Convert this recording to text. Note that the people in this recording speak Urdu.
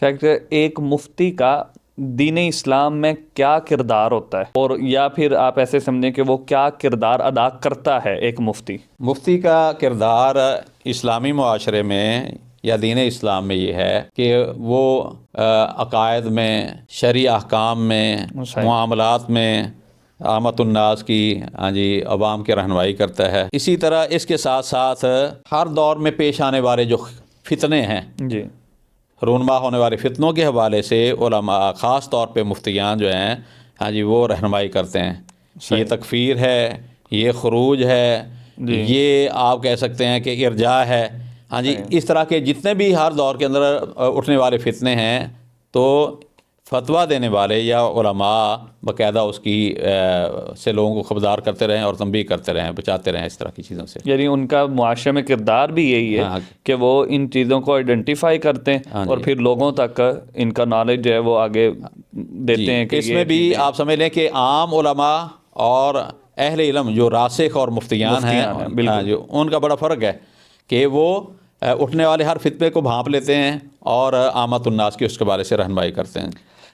شیخ ایک مفتی کا دین اسلام میں کیا کردار ہوتا ہے، اور یا پھر آپ ایسے سمجھیں کہ وہ کیا کردار ادا کرتا ہے ایک مفتی؟ مفتی کا کردار اسلامی معاشرے میں یا دین اسلام میں یہ ہے کہ وہ عقائد میں، شرعی احکام میں، معاملات میں عامت الناس کی عوام کی رہنمائی کرتا ہے۔ اسی طرح اس کے ساتھ ساتھ ہر دور میں پیش آنے والے جو فتنے ہیں، جی، رونما ہونے والے فتنوں کے حوالے سے علماء خاص طور پہ مفتیان جو ہیں وہ رہنمائی کرتے ہیں۔ یہ تکفیر ہے، یہ خروج ہے، یہ آپ کہہ سکتے ہیں کہ ارجاء ہے۔ اس طرح کے جتنے بھی ہر دور کے اندر اٹھنے والے فتنے ہیں، تو فتویٰ دینے والے یا علماء باقاعدہ اس کی سے لوگوں کو خبردار کرتے رہیں اور تنبیہ کرتے رہیں، بچاتے رہیں اس طرح کی چیزوں سے۔ یعنی ان کا معاشرے میں کردار بھی یہی ہے کہ وہ ان چیزوں کو آئیڈینٹیفائی کرتے ہیں اور پھر لوگوں تک ان کا نالج جو ہے وہ آگے دیتے ہیں کہ اس میں بھی آپ سمجھ لیں کہ عام علماء اور اہل علم جو راسخ اور مفتیان ہیں جو ان کا بڑا فرق ہے کہ وہ اٹھنے والے ہر فتنے کو بھانپ لیتے ہیں اور عامت الناس کی اس کے بارے سے رہنمائی کرتے ہیں۔